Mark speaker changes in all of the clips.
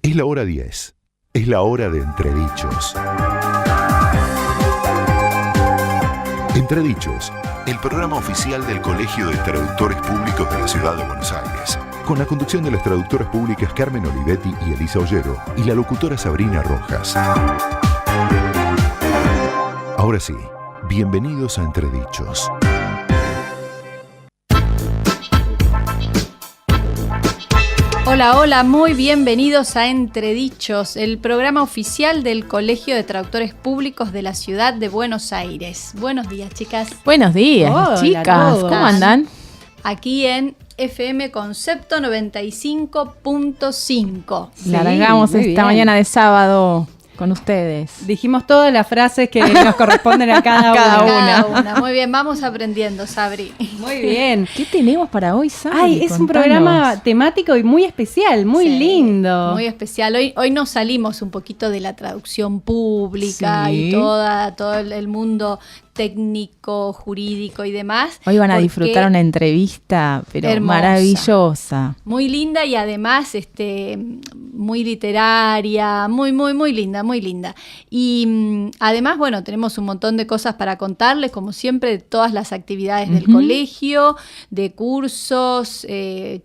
Speaker 1: Es la hora 10. Es la hora de Entredichos. Entredichos, el programa oficial del Colegio de Traductores Públicos de la Ciudad de Buenos Aires, con la conducción de las traductoras públicas Carmen Olivetti y Elisa Ollero y la locutora Sabrina Rojas. Ahora sí, bienvenidos a Entredichos.
Speaker 2: Hola, hola, muy bienvenidos a Entredichos, el programa oficial del Colegio de Traductores Públicos de la Ciudad de Buenos Aires. Buenos días, chicas.
Speaker 3: Buenos días,
Speaker 2: Hola,
Speaker 3: chicas.
Speaker 2: todas.
Speaker 3: ¿Cómo andan?
Speaker 2: Aquí en FM Concepto 95.5.
Speaker 3: Sí, largamos esta
Speaker 4: bien.
Speaker 3: mañana de sábado con ustedes.
Speaker 4: Dijimos todas las frases que nos corresponden a cada una.
Speaker 2: Muy bien, vamos aprendiendo, Sabri.
Speaker 4: Muy bien.
Speaker 3: ¿Qué tenemos para hoy, Sari?
Speaker 4: Ay, es un
Speaker 3: Contanos.
Speaker 4: programa temático y muy especial, muy
Speaker 2: Sí,
Speaker 4: lindo.
Speaker 2: Muy especial. Hoy nos salimos un poquito de la traducción pública
Speaker 3: Sí.
Speaker 2: y todo el mundo técnico, jurídico y demás.
Speaker 3: Hoy van a
Speaker 2: porque
Speaker 3: disfrutar una entrevista, pero
Speaker 2: hermosa.
Speaker 3: maravillosa.
Speaker 2: Muy linda y además muy literaria, muy linda, muy linda. Y además, bueno, tenemos un montón de cosas para contarles, como siempre, de todas las actividades del colegio, de cursos,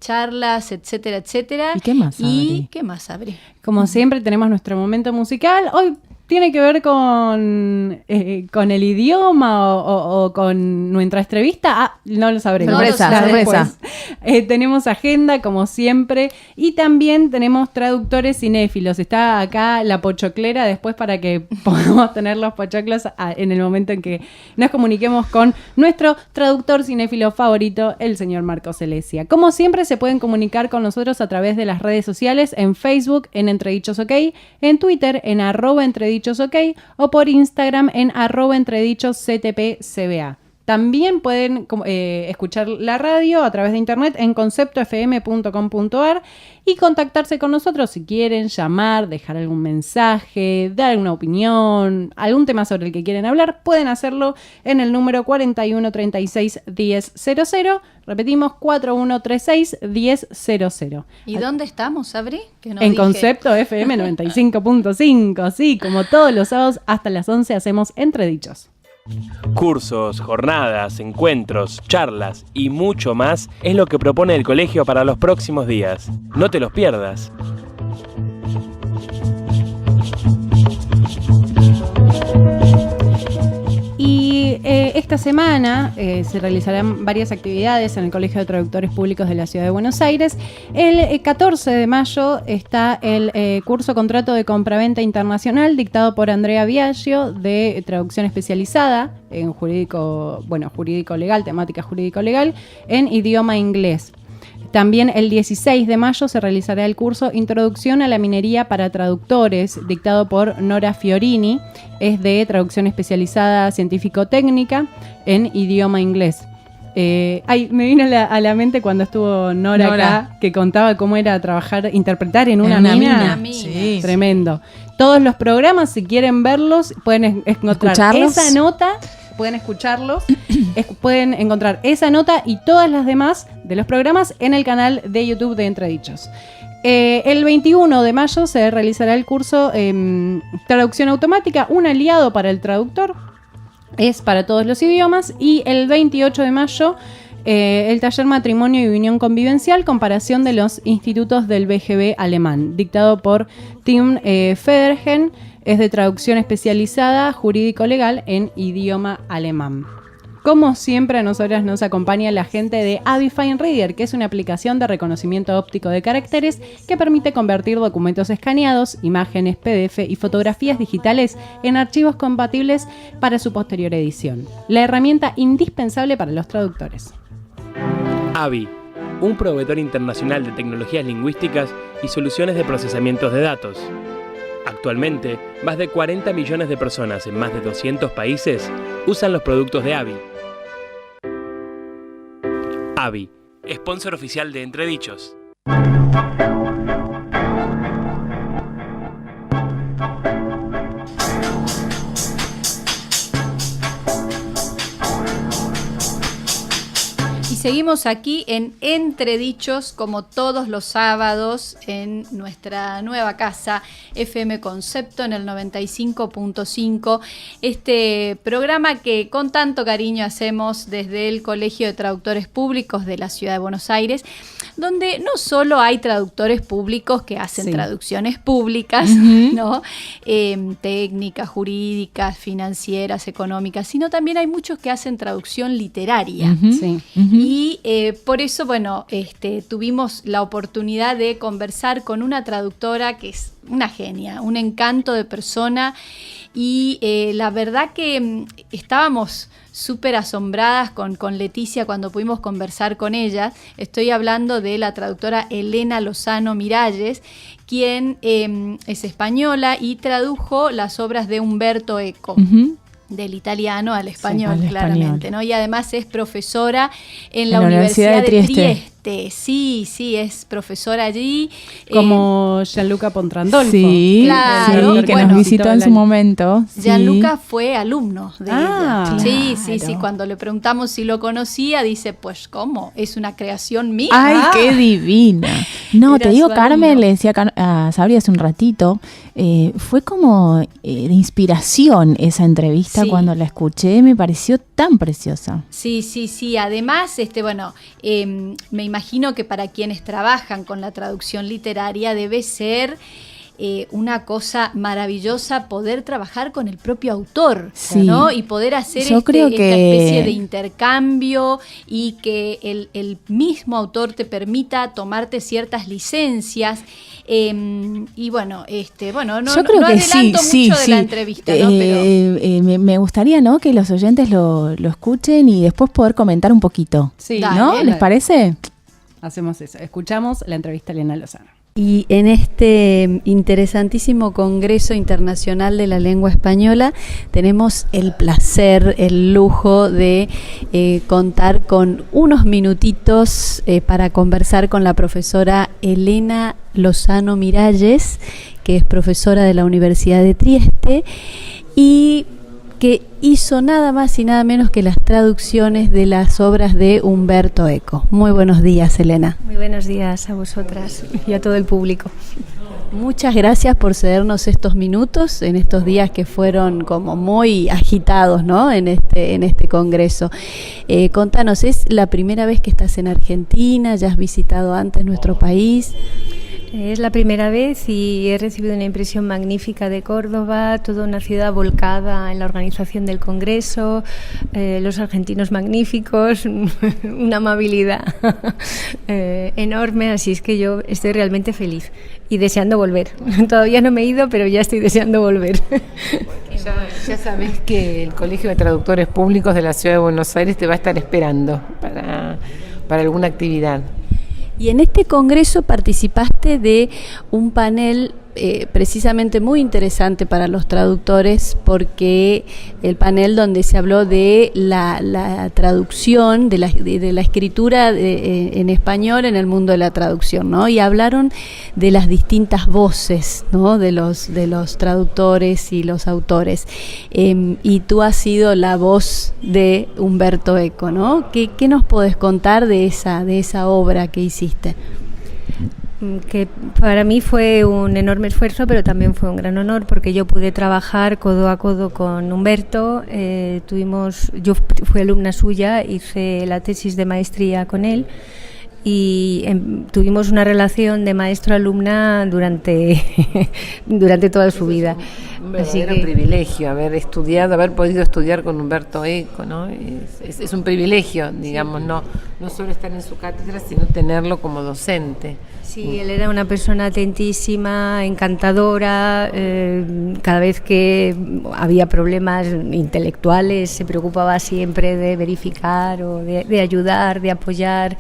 Speaker 2: charlas, etcétera, etcétera.
Speaker 3: ¿Y qué más,
Speaker 2: ¿Y
Speaker 3: Sabri?
Speaker 2: qué más, Sabri?
Speaker 4: Como siempre tenemos nuestro momento musical. Hoy tiene que ver con el idioma o con nuestra entrevista. No lo sabremos.
Speaker 3: Sorpresa,
Speaker 4: Ya
Speaker 3: sorpresa.
Speaker 4: después. Tenemos agenda, como siempre, y también tenemos traductores cinéfilos. Está acá la pochoclera después para que podamos tener los pochoclos en el momento en que nos comuniquemos con nuestro traductor cinéfilo favorito, el señor Marcos Celesia. Como siempre, se pueden comunicar con nosotros a través de las redes sociales, en Facebook, en Entredichos OK, en Twitter, en @entredichosok, o por Instagram en @entredichosctpcba. También pueden escuchar la radio a través de internet en conceptofm.com.ar y contactarse con nosotros si quieren llamar, dejar algún mensaje, dar alguna opinión, algún tema sobre el que quieren hablar, pueden hacerlo en el número 4136-1000. Repetimos, 4136-1000.
Speaker 2: ¿Y dónde estamos, Sabri? Que no
Speaker 4: En
Speaker 2: dije.
Speaker 4: Concepto FM 95.5, sí, como todos los sábados hasta las 11 hacemos Entredichos.
Speaker 5: Cursos, jornadas, encuentros, charlas y mucho más es lo que propone el colegio para los próximos días. No te los pierdas.
Speaker 4: Y esta semana se realizarán varias actividades en el Colegio de Traductores Públicos de la Ciudad de Buenos Aires. El 14 de mayo está el curso Contrato de Compraventa Internacional dictado por Andrea Biagio, de traducción especializada en jurídico legal, temática jurídico legal, en idioma inglés. También el 16 de mayo se realizará el curso Introducción a la Minería para Traductores, dictado por Nora Fiorini. Es de traducción especializada científico-técnica en idioma inglés. Me vino a la mente cuando estuvo Nora acá, que contaba cómo era interpretar en una mina.
Speaker 3: Sí.
Speaker 4: Tremendo. Todos los programas, si quieren verlos, pueden encontrar
Speaker 3: ¿Escucharlos?
Speaker 4: esa nota. Pueden escucharlos, pueden encontrar esa nota y todas las demás de los programas en el canal de YouTube de Entredichos. El 21 de mayo se realizará el curso Traducción Automática, un aliado para el traductor. Es para todos los idiomas. Y el 28 de mayo el taller Matrimonio y Unión Convivencial, comparación de los institutos del BGB alemán, dictado por Tim Federgen. Es de traducción especializada jurídico-legal en idioma alemán. Como siempre, a nosotras nos acompaña la gente de Abi Fine Reader, que es una aplicación de reconocimiento óptico de caracteres que permite convertir documentos escaneados, imágenes, PDF y fotografías digitales en archivos compatibles para su posterior edición. La herramienta indispensable para los traductores.
Speaker 5: AVI, un proveedor internacional de tecnologías lingüísticas y soluciones de procesamiento de datos. Actualmente, más de 40 millones de personas en más de 200 países usan los productos de AVI. AVI, sponsor oficial de Entredichos.
Speaker 2: seguimos aquí en Entredichos, como todos los sábados, en nuestra nueva casa FM Concepto en el 95.5. Este programa que con tanto cariño hacemos desde el Colegio de Traductores Públicos de la Ciudad de Buenos Aires, donde no solo hay traductores públicos que hacen traducciones públicas, ¿no? Técnicas, jurídicas, financieras, económicas, sino también hay muchos que hacen traducción literaria. Y por eso, bueno, tuvimos la oportunidad de conversar con una traductora que es una genia, un encanto de persona, y la verdad que estábamos súper asombradas con Leticia cuando pudimos conversar con ella. Estoy hablando de la traductora Elena Lozano Miralles, quien es española y tradujo las obras de Umberto Eco. Del italiano al español,
Speaker 3: al
Speaker 2: claramente,
Speaker 3: español.
Speaker 2: ¿no? Y además es profesora en la Universidad de Trieste. Sí, es profesora allí.
Speaker 4: Como Gianluca Pontrandolfo.
Speaker 3: Sí,
Speaker 2: Claro,
Speaker 3: sí, que
Speaker 2: bueno,
Speaker 3: nos visitó en su momento.
Speaker 2: Gianluca fue alumno de
Speaker 4: Ah,
Speaker 2: ella. Sí.
Speaker 3: claro.
Speaker 2: Cuando le preguntamos si lo conocía, dice, pues, ¿cómo? Es una creación mía.
Speaker 3: ¡Ay, qué divina! No,
Speaker 2: Era
Speaker 3: te digo,
Speaker 2: su
Speaker 3: Carmen,
Speaker 2: alumno.
Speaker 3: le decía a Sabri hace un ratito, fue como de inspiración esa entrevista.
Speaker 2: Sí.
Speaker 3: Cuando la escuché, me pareció tan preciosa.
Speaker 2: Sí. Además, me imagino que para quienes trabajan con la traducción literaria debe ser una cosa maravillosa poder trabajar con el propio autor,
Speaker 3: Sí.
Speaker 2: ¿no? Y poder hacer
Speaker 3: Yo creo
Speaker 2: esta
Speaker 3: que-
Speaker 2: especie de intercambio y que el mismo autor te permita tomarte ciertas licencias. Y bueno, no,
Speaker 3: Yo creo
Speaker 2: no
Speaker 3: que
Speaker 2: adelanto
Speaker 3: sí,
Speaker 2: mucho de la entrevista, ¿no? Pero
Speaker 3: me gustaría, ¿no?, que los oyentes lo escuchen y después poder comentar un poquito.
Speaker 4: Sí,
Speaker 2: Dale.
Speaker 3: ¿No? ¿Les parece?
Speaker 4: Hacemos eso. Escuchamos la entrevista a Elena Lozano.
Speaker 2: Y en este interesantísimo Congreso Internacional de la Lengua Española tenemos el placer, el lujo de contar con unos minutitos para conversar con la profesora Elena Lozano Miralles, que es profesora de la Universidad de Trieste y que hizo nada más y nada menos que las traducciones de las obras de Umberto Eco. Muy buenos días, Elena.
Speaker 6: Muy buenos días a vosotras y a todo el público.
Speaker 2: Muchas gracias por cedernos estos minutos en estos días que fueron como muy agitados, ¿no? en este congreso. Contanos, ¿es la primera vez que estás en Argentina? ¿Ya has visitado antes nuestro país?
Speaker 6: Es la primera vez y he recibido una impresión magnífica de Córdoba, toda una ciudad volcada en la organización del Congreso, los argentinos magníficos, una amabilidad enorme, así es que yo estoy realmente feliz y deseando volver. Todavía no me he ido, pero ya estoy deseando volver.
Speaker 7: Ya sabes que el Colegio de Traductores Públicos de la Ciudad de Buenos Aires te va a estar esperando para alguna actividad.
Speaker 2: Y en este congreso participaste de un panel precisamente muy interesante para los traductores, porque el panel donde se habló de la traducción, de la escritura en español en el mundo de la traducción, ¿no? Y hablaron de las distintas voces, ¿no?, de los traductores y los autores. Y tú has sido la voz de Umberto Eco, ¿no? ¿Qué nos podés contar de esa obra que hiciste?
Speaker 6: Que para mí fue un enorme esfuerzo, pero también fue un gran honor porque yo pude trabajar codo a codo con Umberto. Yo fui alumna suya, hice la tesis de maestría con él y tuvimos una relación de maestro-alumna durante toda su vida.
Speaker 7: Un verdadero privilegio haber podido estudiar con Umberto Eco, ¿no? Es un privilegio, digamos, no solo estar en su cátedra, sino tenerlo como docente.
Speaker 6: Sí, él era una persona atentísima, encantadora. Cada vez que había problemas intelectuales se preocupaba siempre de verificar o de ayudar, de apoyar.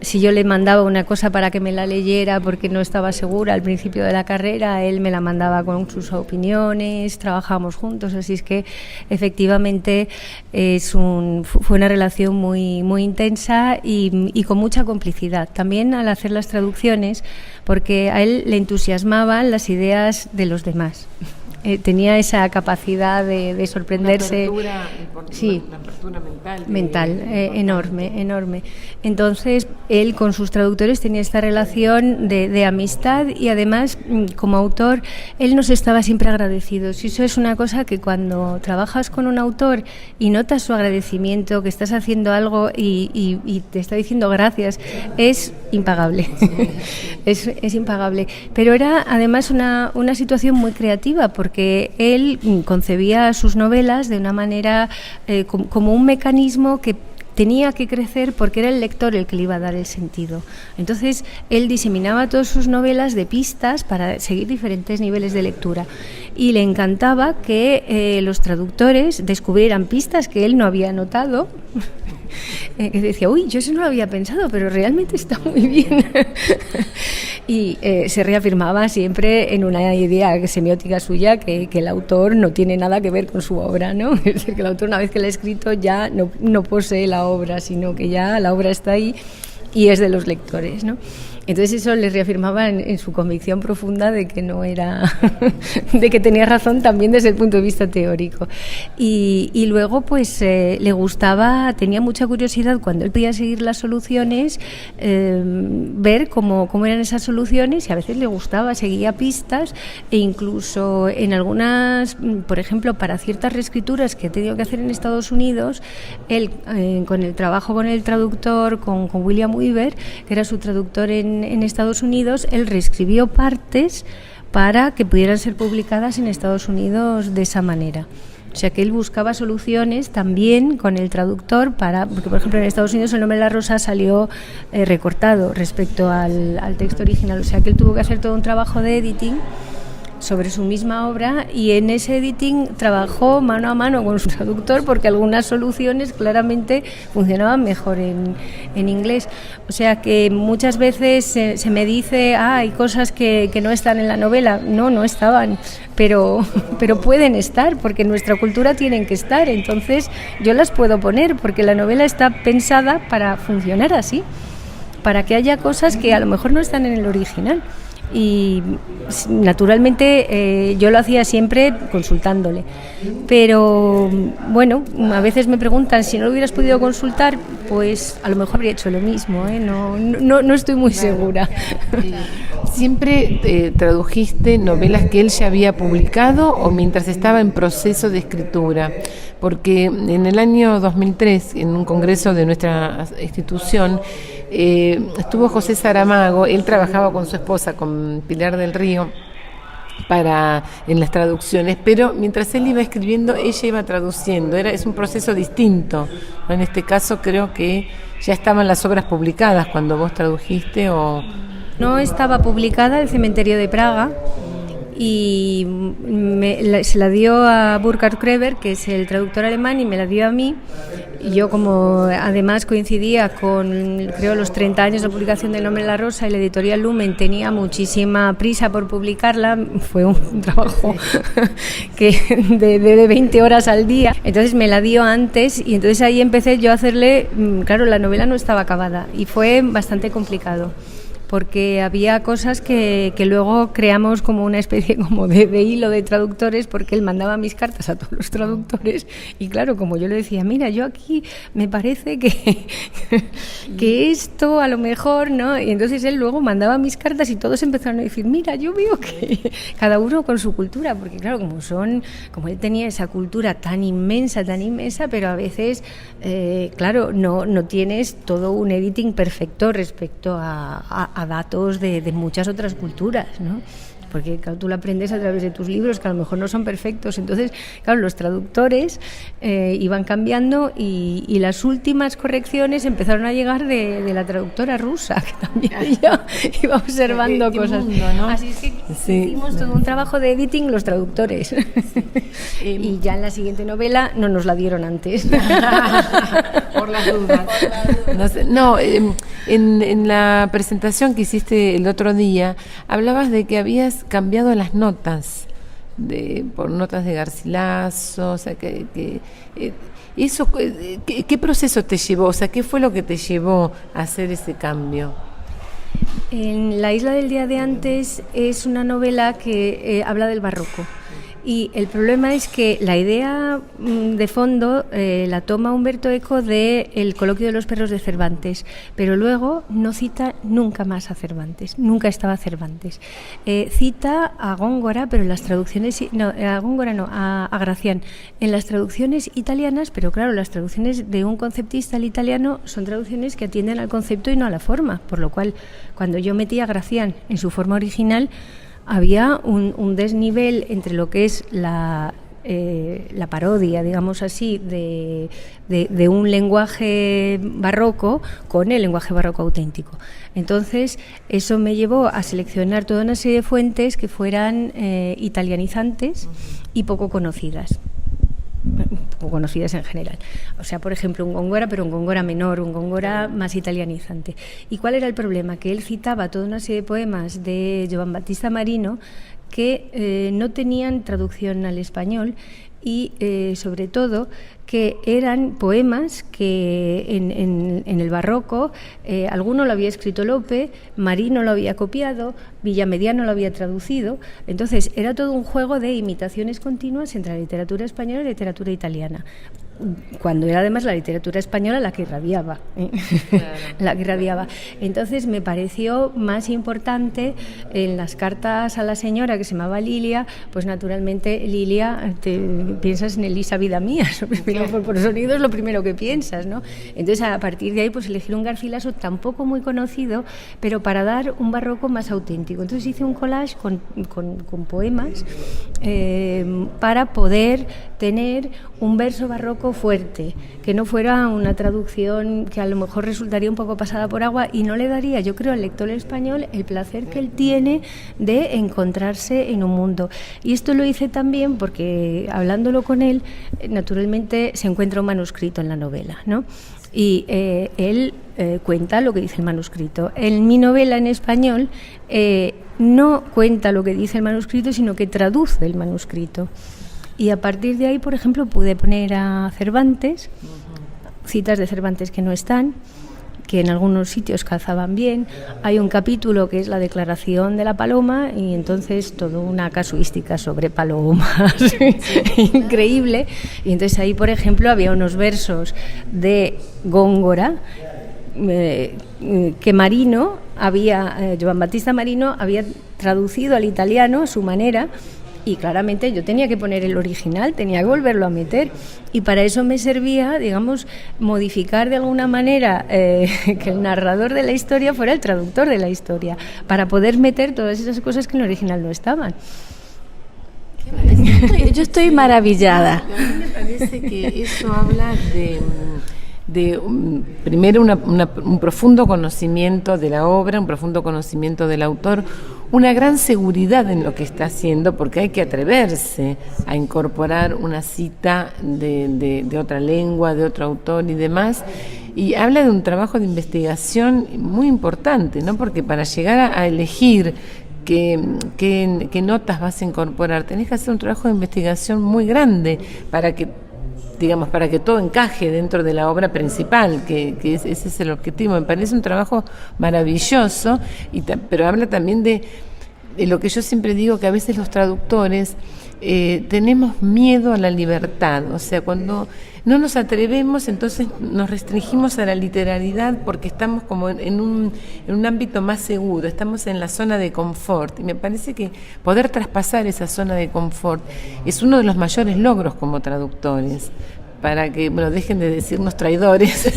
Speaker 6: Si yo le mandaba una cosa para que me la leyera porque no estaba segura al principio de la carrera, él me la mandaba con sus opiniones, trabajábamos juntos, así es que efectivamente fue una relación muy, muy intensa y con mucha complicidad. También al hacer las traducciones, porque a él le entusiasmaban las ideas de los demás. tenía esa capacidad de sorprenderse.
Speaker 7: Una apertura mental. Enorme. Entonces, él con sus traductores tenía esta relación de amistad, y además, como autor, él nos estaba siempre agradecido. Y eso es una cosa que cuando trabajas con un autor y notas su agradecimiento, que estás haciendo algo y te está diciendo gracias, es impagable. es impagable. Pero era además una situación muy creativa, porque él concebía sus novelas de una manera como un mecanismo que tenía que crecer, porque era el lector el que le iba a dar el sentido. Entonces él diseminaba todas sus novelas de pistas para seguir diferentes niveles de lectura, y le encantaba que los traductores descubrieran pistas que él no había notado. Que decía, uy, yo eso no lo había pensado, pero realmente está muy bien. Y se reafirmaba siempre en una idea semiótica suya, que el autor no tiene nada que ver con su obra, ¿no? Es decir, que el autor, una vez que la ha escrito, ya no posee la obra, sino que ya la obra está ahí y es de los lectores, ¿no? Entonces eso le reafirmaba en su convicción profunda de que no era de que tenía razón también desde el punto de vista teórico. Y luego pues le gustaba, tenía mucha curiosidad cuando él podía seguir las soluciones, ver cómo eran esas soluciones, y a veces le gustaba, seguía pistas, e incluso en algunas, por ejemplo, para ciertas reescrituras que he tenido que hacer en Estados Unidos, él con el trabajo con el traductor, con William Weaver, que era su traductor en Estados Unidos, él reescribió partes para que pudieran ser publicadas en Estados Unidos de esa manera. O sea que él buscaba soluciones también con el traductor porque por ejemplo en Estados Unidos El nombre de la rosa salió recortado respecto al texto original, o sea que él tuvo que hacer todo un trabajo de editing sobre su misma obra, y en ese editing trabajó mano a mano con su traductor, porque algunas soluciones claramente funcionaban mejor en inglés. O sea que muchas veces se me dice, hay cosas que no están en la novela. No estaban, pero pueden estar, porque en nuestra cultura tienen que estar. Entonces yo las puedo poner, porque la novela está pensada para funcionar así, para que haya cosas que a lo mejor no están en el original. Y naturalmente yo lo hacía siempre consultándole, pero bueno, a veces me preguntan si no lo hubieras podido consultar, pues a lo mejor habría hecho lo mismo, no estoy muy segura. ¿Siempre tradujiste novelas que él ya había publicado o mientras estaba en proceso de escritura? Porque en el año 2003, en un congreso de nuestra institución, estuvo José Saramago. Él trabajaba con su esposa, con Pilar del Río, en las traducciones, pero mientras él iba escribiendo, ella iba traduciendo. Es un proceso distinto. En este caso creo que ya estaban las obras publicadas cuando vos tradujiste, o...
Speaker 6: No estaba publicada El cementerio de Praga, y se la dio a Burkhard Kreber, que es el traductor alemán, y me la dio a mí. Y yo, como además coincidía con, creo, los 30 años de publicación del Nombre de la Rosa, y la editorial Lumen tenía muchísima prisa por publicarla, fue un trabajo de 20 horas al día. Entonces me la dio antes, y entonces ahí empecé yo a hacerle, claro, la novela no estaba acabada y fue bastante complicado, porque había cosas que luego creamos como una especie como de hilo de traductores, porque él mandaba mis cartas a todos los traductores, y claro, como yo le decía, mira, yo aquí me parece que esto a lo mejor, ¿no? Y entonces él luego mandaba mis cartas y todos empezaron a decir, mira, yo veo que cada uno con su cultura, porque claro, como él tenía esa cultura tan inmensa, pero a veces, claro, no tienes todo un editing perfecto respecto a datos de muchas otras culturas, ¿no? Porque claro, tú lo aprendes a través de tus libros, que a lo mejor no son perfectos. Entonces, claro, los traductores iban cambiando, y las últimas correcciones empezaron a llegar de la traductora rusa, que también ella iba observando cosas. Mundo, ¿no? Así es que hicimos todo un trabajo de editing los traductores. Y ya en la siguiente novela no nos la dieron antes.
Speaker 7: Por las dudas. En la presentación que hiciste el otro día, hablabas de que habías cambiado las notas por notas de Garcilaso, o sea, eso, ¿qué proceso te llevó? O sea, ¿qué fue lo que te llevó a hacer ese cambio?
Speaker 6: En La isla del día de antes es una novela que habla del barroco.
Speaker 7: Y el problema es que la idea de fondo la toma Humberto Eco del Coloquio de los Perros de Cervantes, pero luego no cita nunca más a Cervantes, nunca estaba Cervantes. Cita a Góngora, pero en las traducciones, a Gracián, en las traducciones italianas, pero claro, las traducciones de un conceptista al italiano son traducciones que atienden al concepto y no a la forma, por lo cual cuando yo metí a Gracián en su forma original, había un desnivel entre lo que es la parodia, digamos así, de un lenguaje barroco con el lenguaje barroco auténtico. Entonces, eso me llevó a seleccionar toda una serie de fuentes que fueran italianizantes y poco conocidas en general. O sea, por ejemplo, un Góngora, pero un Góngora menor, un Góngora más italianizante. ¿Y cuál era el problema? Que él citaba toda una serie de poemas de Giovan Battista Marino que no tenían traducción al español y, sobre todo, que eran poemas que en el barroco alguno lo había escrito Lope, Marino lo había copiado, Villamediano lo había traducido. Entonces era todo un juego de imitaciones continuas entre la literatura española y la literatura italiana, cuando era además la literatura española la que irradiaba, claro. La que irradiaba. Entonces me pareció más importante en las cartas a la señora, que se llamaba Lilia, pues naturalmente Lilia, te piensas en Elisa vida mía, por sonido es lo primero que piensas, ¿no? Entonces a partir de ahí pues elegir un Garcilaso tampoco muy conocido, pero para dar un barroco más auténtico. Entonces hice un collage con poemas para poder tener un verso barroco fuerte, que no fuera una traducción que a lo mejor resultaría un poco pasada por agua y no le daría, yo creo, al lector español el placer que él tiene de encontrarse en un mundo. Y esto lo hice también porque, hablándolo con él, naturalmente se encuentra un manuscrito en la novela, ¿no? Y él cuenta lo que dice el manuscrito. En mi novela en español no cuenta lo que dice el manuscrito, sino que traduce el manuscrito. Y a partir de ahí, por ejemplo, pude poner a Cervantes, citas de Cervantes que no están, que en algunos sitios calzaban bien. Hay un capítulo que es la declaración de la paloma y entonces toda una casuística sobre palomas increíble. Y entonces ahí, por ejemplo, había unos versos de Góngora que Marino Giovan Battista Marino había traducido al italiano a su manera. Y claramente yo tenía que poner el original, tenía que volverlo a meter. Y para eso me servía, digamos, modificar de alguna manera que el narrador de la historia fuera el traductor de la historia, para poder meter todas esas cosas que en el original no estaban.
Speaker 8: Yo estoy maravillada. A mí me parece que eso habla de primero un profundo conocimiento de la obra, un profundo conocimiento del autor, una gran seguridad en lo que está haciendo, porque hay que atreverse a incorporar una cita de otra lengua, de otro autor y demás. Y habla de un trabajo de investigación muy importante, ¿no? Porque para llegar a elegir qué notas vas a incorporar, tenés que hacer un trabajo de investigación muy grande para que todo encaje dentro de la obra principal, que ese es el objetivo. Me parece un trabajo maravilloso, pero habla también de lo que yo siempre digo, que a veces los traductores tenemos miedo a la libertad. O sea, cuando no nos atrevemos, entonces nos restringimos a la literalidad porque estamos como en un ámbito más seguro, estamos en la zona de confort. Y me parece que poder traspasar esa zona de confort es uno de los mayores logros como traductores, para que dejen de decirnos traidores.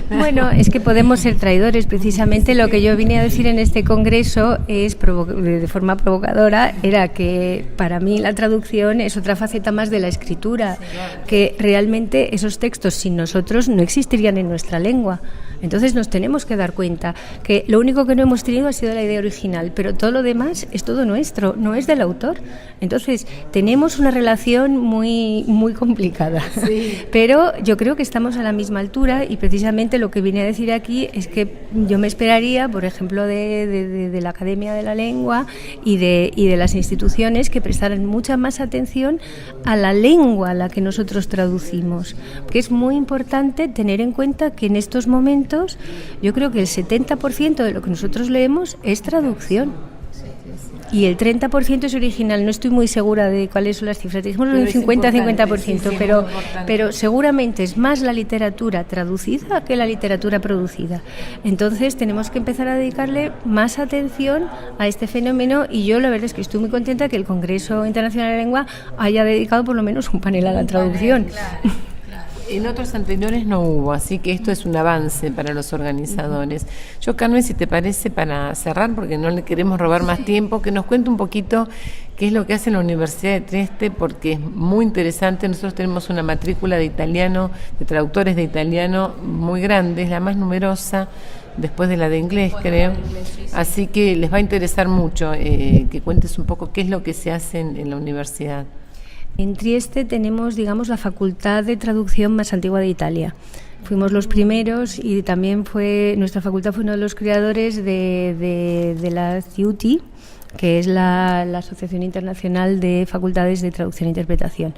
Speaker 7: Bueno, es que podemos ser traidores. Precisamente lo que yo vine a decir en este congreso es, de forma provocadora, era que para mí la traducción es otra faceta más de la escritura, que realmente esos textos sin nosotros no existirían en nuestra lengua. Entonces nos tenemos que dar cuenta que lo único que no hemos tenido ha sido la idea original, pero todo lo demás es todo nuestro, no es del autor. Entonces tenemos una relación muy, muy complicada. Sí. Pero yo creo que estamos a la misma altura y precisamente lo que vine a decir aquí es que yo me esperaría, por ejemplo, de la Academia de la Lengua y de las instituciones, que prestaran mucha más atención a la lengua a la que nosotros traducimos, que es muy importante tener en cuenta que en estos momentos yo creo que el 70% de lo que nosotros leemos es traducción.
Speaker 6: y el 30% es original. No estoy muy segura de cuáles son las cifras. Decimos un 50-50%, pero seguramente es más la literatura traducida que la literatura producida. Entonces tenemos que empezar a dedicarle más atención a este fenómeno, y yo la verdad es que estoy muy contenta que el Congreso Internacional de la Lengua haya dedicado por lo menos un panel a la traducción.
Speaker 8: En otros anteriores no hubo, así que esto es un avance para los organizadores. Yo, Carmen, si te parece, para cerrar, porque no le queremos robar más tiempo, que nos cuente un poquito qué es lo que hace la Universidad de Trieste, porque es muy interesante. Nosotros tenemos una matrícula de italiano, de traductores de italiano muy grande, es la más numerosa, después de la de inglés, creo. Así que les va a interesar mucho que cuentes un poco qué es lo que se hace en la universidad.
Speaker 6: En Trieste tenemos, digamos, la facultad de traducción más antigua de Italia. Fuimos los primeros, y también nuestra facultad fue uno de los creadores de la CIUTI, que es la Asociación Internacional de Facultades de Traducción e Interpretación.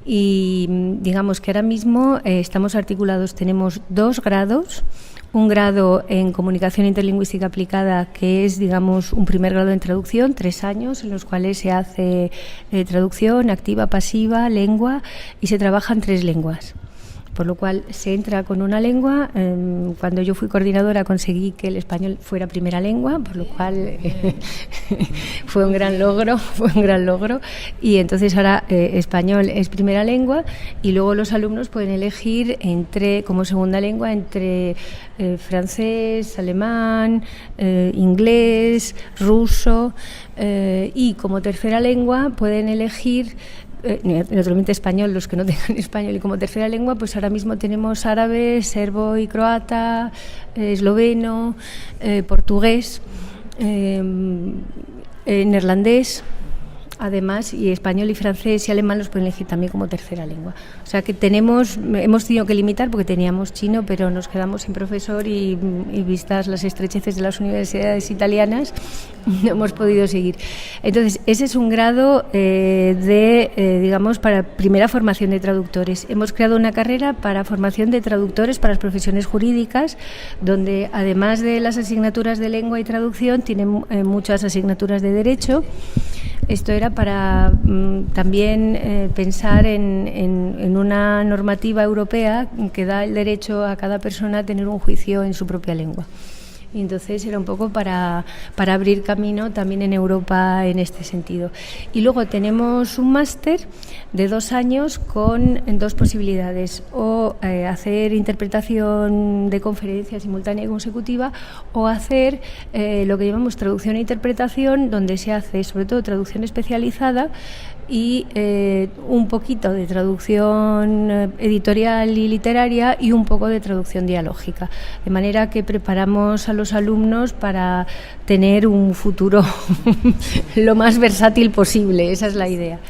Speaker 6: Y digamos que ahora mismo estamos articulados, tenemos 2 grados. Un grado en Comunicación Interlingüística Aplicada, que es, digamos, un primer grado en traducción, 3 años, en los cuales se hace traducción activa, pasiva, lengua, y se trabaja en 3 lenguas. Por lo cual se entra con una lengua. Cuando yo fui coordinadora conseguí que el español fuera primera lengua, por lo cual fue un gran logro, y entonces ahora español es primera lengua, y luego los alumnos pueden elegir como segunda lengua entre francés, alemán, inglés, ruso, y como tercera lengua pueden elegir naturalmente español, los que no tengan español, y como tercera lengua pues ahora mismo tenemos árabe, serbo y croata, esloveno, portugués, neerlandés, además, y español y francés y alemán los pueden elegir también como tercera lengua. O sea que hemos tenido que limitar porque teníamos chino, pero nos quedamos sin profesor, y vistas las estrecheces de las universidades italianas no hemos podido seguir. Entonces ese es un grado digamos, para primera formación de traductores. Hemos creado una carrera para formación de traductores para las profesiones jurídicas, donde además de las asignaturas de lengua y traducción tienen muchas asignaturas de derecho. Esto era para también pensar en una normativa europea que da el derecho a cada persona a tener un juicio en su propia lengua. Y entonces era un poco para abrir camino también en Europa en este sentido. Y luego tenemos un máster de 2 años con 2 posibilidades: o hacer interpretación de conferencia simultánea y consecutiva, o hacer lo que llamamos traducción e interpretación, donde se hace sobre todo traducción especializada y un poquito de traducción editorial y literaria, y un poco de traducción dialógica, de manera que preparamos a los alumnos para tener un futuro lo más versátil posible. Esa es la idea.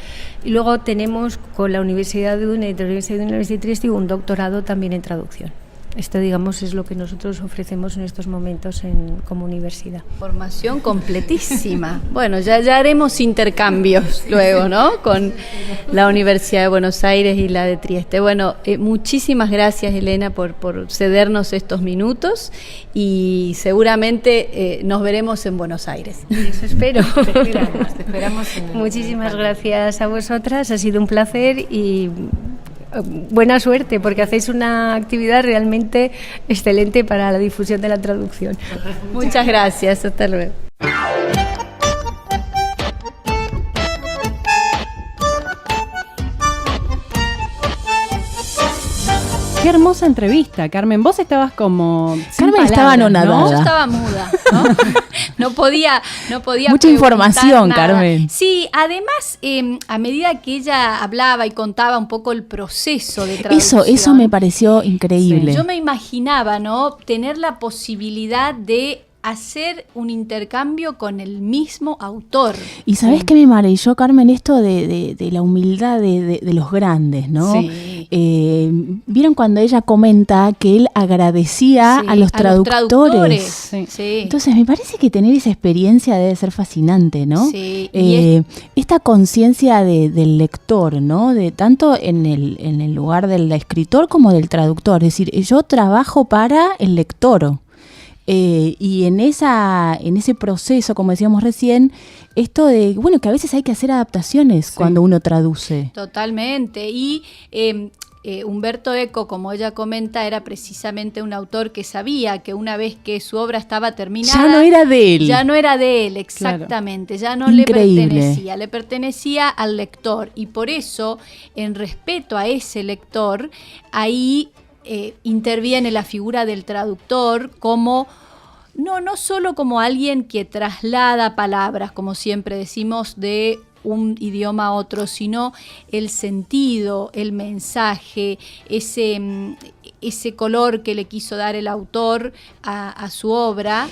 Speaker 6: Y luego tenemos con la Universidad de UNED, la Universidad de Trieste, un doctorado también en traducción. Esto, digamos, es lo que nosotros ofrecemos en estos momentos como universidad.
Speaker 2: Formación completísima. Bueno, ya haremos intercambios luego, ¿no? Con la Universidad de Buenos Aires y la de Trieste. Bueno, muchísimas gracias, Elena, por cedernos estos minutos, y seguramente nos veremos en Buenos Aires.
Speaker 6: Eso espero.
Speaker 8: Te esperamos
Speaker 6: Muchísimas gracias a vosotras, ha sido un placer, y buena suerte, porque hacéis una actividad realmente excelente para la difusión de la traducción.
Speaker 2: Muchas gracias, hasta luego.
Speaker 4: Qué hermosa entrevista, Carmen. Vos estabas como...
Speaker 3: Carmen estaba anonadada.
Speaker 2: No, yo estaba muda, ¿no? No podía
Speaker 3: mucha información,
Speaker 2: nada.
Speaker 3: Carmen.
Speaker 2: Sí, además, a medida que ella hablaba y contaba un poco el proceso de traducción...
Speaker 3: Eso me pareció increíble.
Speaker 2: Sí, yo me imaginaba, ¿no?, tener la posibilidad de hacer un intercambio con el mismo autor.
Speaker 3: Y ¿sabés qué me maravilló, Carmen? Esto de la humildad de los grandes, ¿no?
Speaker 2: Sí.
Speaker 3: ¿Vieron cuando ella comenta que él agradecía a los traductores?
Speaker 2: Sí.
Speaker 3: Entonces me parece que tener esa experiencia debe ser fascinante, ¿no?
Speaker 2: Sí.
Speaker 3: Esta conciencia del lector, ¿no? De tanto en el lugar del escritor como del traductor. Es decir, yo trabajo para el lector. Y en ese proceso, como decíamos recién, esto de, bueno, que a veces hay que hacer adaptaciones cuando uno traduce.
Speaker 2: Totalmente. Y Umberto Eco, como ella comenta, era precisamente un autor que sabía que una vez que su obra estaba terminada...
Speaker 3: Ya no era de él.
Speaker 2: Ya no era de él, exactamente.
Speaker 3: Claro.
Speaker 2: Ya no
Speaker 3: Increíble.
Speaker 2: le pertenecía al lector. Y por eso, en respeto a ese lector, ahí interviene la figura del traductor como... No solo como alguien que traslada palabras, como siempre decimos, de un idioma a otro, sino el sentido, el mensaje, ese color que le quiso dar el autor a su obra,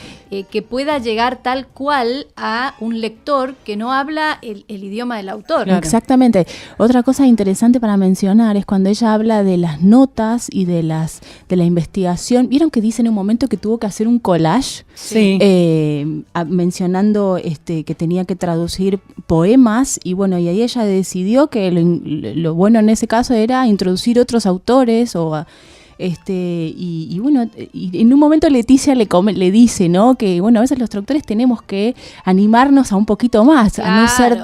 Speaker 2: que pueda llegar tal cual a un lector que no habla el idioma del autor.
Speaker 3: Claro. Exactamente. Otra cosa interesante para mencionar es cuando ella habla de las notas y de la investigación. ¿Vieron que dice en un momento que tuvo que hacer un collage?
Speaker 4: Sí.
Speaker 3: Mencionando que tenía que traducir poemas, y bueno, y ahí ella decidió que lo bueno en ese caso era introducir otros autores y bueno, y en un momento Leticia le dice, ¿no? Que bueno, a veces los traductores tenemos que animarnos a un poquito más,
Speaker 2: claro,
Speaker 3: a no ser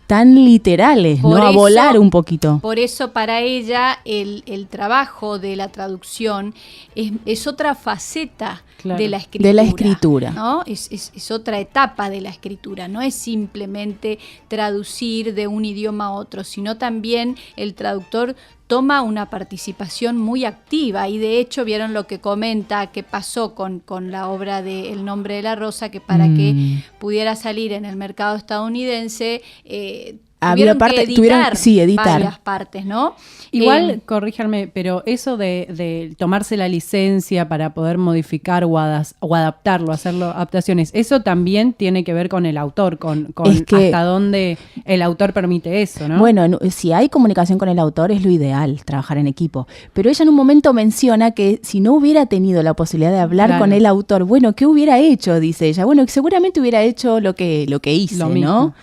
Speaker 3: tan literales, ¿no? A volar un poquito.
Speaker 2: Por eso para ella el trabajo de la traducción es otra faceta de la escritura.
Speaker 3: De la escritura.
Speaker 2: ¿No? Es otra etapa de la escritura. No es simplemente traducir de un idioma a otro, sino también el traductor toma una participación muy activa, y de hecho vieron lo que comenta que pasó con la obra de El nombre de la rosa, que para que pudiera salir en el mercado estadounidense tuvieron que editar varias partes, ¿no?
Speaker 4: Igual, corríjanme, pero eso de tomarse la licencia para poder modificar o adaptarlo, hacerlo adaptaciones, eso también tiene que ver con el autor, con hasta dónde el autor permite eso, ¿no?
Speaker 3: Bueno, si hay comunicación con el autor es lo ideal, trabajar en equipo. Pero ella en un momento menciona que si no hubiera tenido la posibilidad de hablar con el autor, bueno, ¿qué hubiera hecho? Dice ella. Bueno, seguramente hubiera hecho lo que hice, ¿no?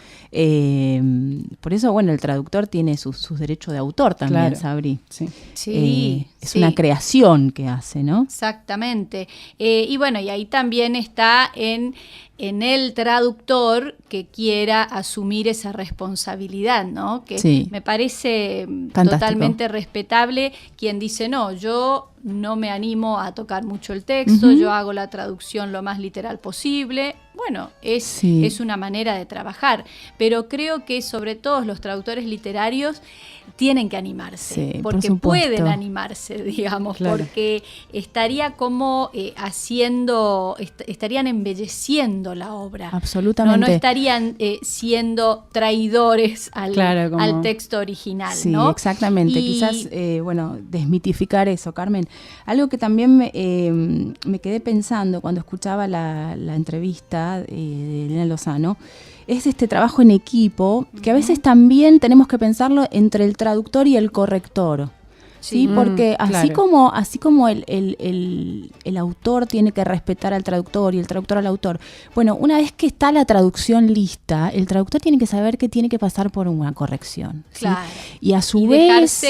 Speaker 3: Por eso, bueno, el traductor tiene sus derechos de autor también, Sabri.
Speaker 2: Sí.
Speaker 3: Es una creación que hace, ¿no?
Speaker 2: Exactamente. Y bueno, y ahí también está en el traductor que quiera asumir esa responsabilidad, ¿no? Que me parece totalmente respetable quien dice, no, yo no me animo a tocar mucho el texto, yo hago la traducción lo más literal posible. Bueno, es una manera de trabajar, pero creo que sobre todo los traductores literarios tienen que animarse, porque pueden animarse, digamos, porque estaría como estarían embelleciendo la obra.
Speaker 3: Absolutamente.
Speaker 2: No estarían siendo traidores al texto original, ¿no?
Speaker 3: Sí, exactamente. Quizás, desmitificar eso, Carmen. Algo que también me quedé pensando cuando escuchaba la entrevista de Elena Lozano, es este trabajo en equipo, que a veces también tenemos que pensarlo entre el traductor y el corrector. Sí, porque así como el autor tiene que respetar al traductor y el traductor al autor, bueno, una vez que está la traducción lista, el traductor tiene que saber que tiene que pasar por una corrección.
Speaker 2: Claro.
Speaker 3: ¿Sí? Y a su vez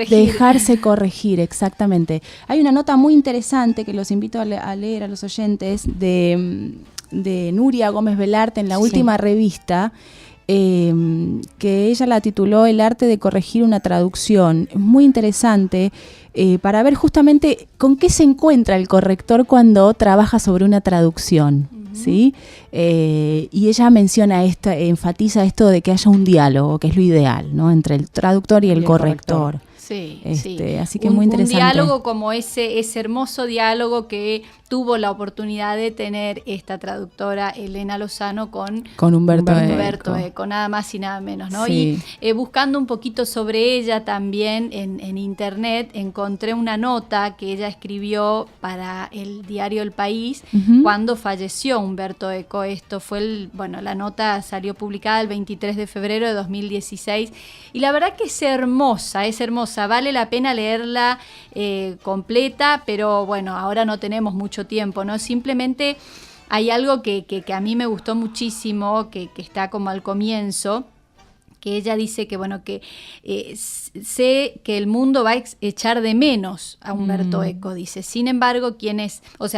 Speaker 3: dejarse corregir, exactamente. Hay una nota muy interesante que los invito a leer a los oyentes de Nuria Gómez Velarte en la última revista, que ella la tituló El arte de corregir una traducción. Es muy interesante para ver justamente con qué se encuentra el corrector cuando trabaja sobre una traducción. ¿Sí? Y ella menciona enfatiza esto de que haya un diálogo, que es lo ideal, ¿no? Entre el traductor y el corrector.
Speaker 2: Sí,
Speaker 3: así que muy interesante.
Speaker 2: Un diálogo como ese hermoso diálogo que tuvo la oportunidad de tener esta traductora Elena Lozano con Umberto Eco, nada más y nada menos, ¿no?
Speaker 3: Sí.
Speaker 2: Y buscando un poquito sobre ella también en internet, encontré una nota que ella escribió para el diario El País cuando falleció Umberto Eco. Esto fue la nota salió publicada el 23 de febrero de 2016 y la verdad que es hermosa, vale la pena leerla completa, pero bueno, ahora no tenemos mucho tiempo, ¿no? Simplemente hay algo que a mí me gustó muchísimo, que está como al comienzo, que ella dice que, bueno, que sé que el mundo va a echar de menos a Umberto Eco, dice. Sin embargo,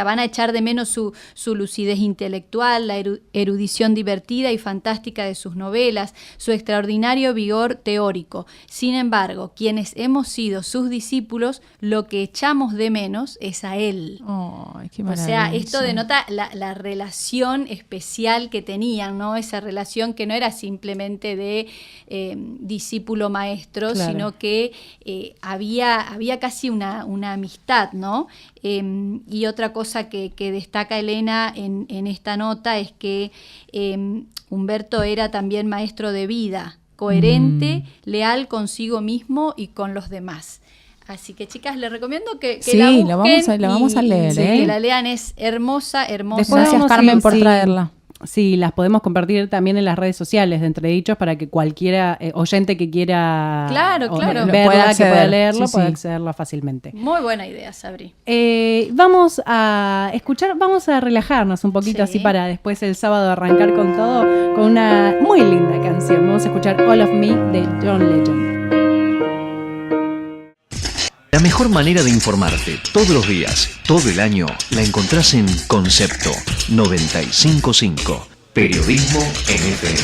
Speaker 2: van a echar de menos su lucidez intelectual, la erudición divertida y fantástica de sus novelas, su extraordinario vigor teórico. Sin embargo, quienes hemos sido sus discípulos, lo que echamos de menos es a él.
Speaker 3: Ay, qué
Speaker 2: o sea, esto denota la relación especial que tenían, ¿no? Esa relación que no era simplemente de discípulo maestro, claro, sino que había casi una amistad, ¿no? Y otra cosa que destaca Elena en esta nota es que Umberto era también maestro de vida, coherente, leal consigo mismo y con los demás. Así que, chicas, les recomiendo que la busquen.
Speaker 3: La vamos a leer,
Speaker 2: que la lean, es hermosa.
Speaker 3: Gracias, Carmen, por traerla.
Speaker 4: Sí, las podemos compartir también en las redes sociales de Entredichos para que cualquiera oyente que quiera
Speaker 2: verla,
Speaker 4: que pueda leerlo, pueda accederlo fácilmente.
Speaker 2: Muy buena idea, Sabri.
Speaker 4: Vamos a relajarnos un poquito así para después el sábado arrancar con todo, con una muy linda canción. Vamos a escuchar All of Me de John Legend.
Speaker 9: La mejor manera de informarte todos los días, todo el año, la encontrás en Concepto 95.5. Periodismo en FM.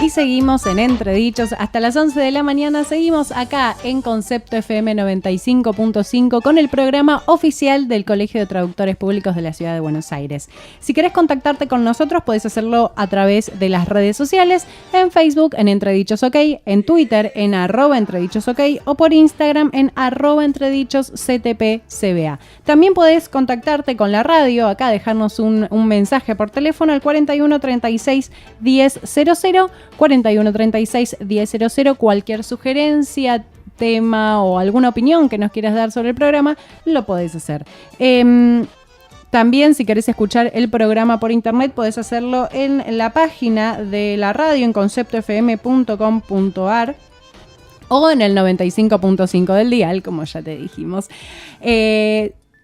Speaker 4: Y seguimos en Entredichos hasta las 11 de la mañana. Seguimos acá en Concepto FM 95.5 con el programa oficial del Colegio de Traductores Públicos de la Ciudad de Buenos Aires. Si querés contactarte con nosotros, podés hacerlo a través de las redes sociales, en Facebook en Entredichos OK, en Twitter en @entredichosok o por Instagram en @entredichosctpcba. También podés contactarte con la radio, acá dejarnos un mensaje por teléfono al 41 36 1000, 41 36 1000. Cualquier sugerencia, tema o alguna opinión que nos quieras dar sobre el programa, lo podés hacer. También, si querés escuchar el programa por internet, podés hacerlo en la página de la radio en conceptofm.com.ar o en el 95.5 del dial, como ya te dijimos.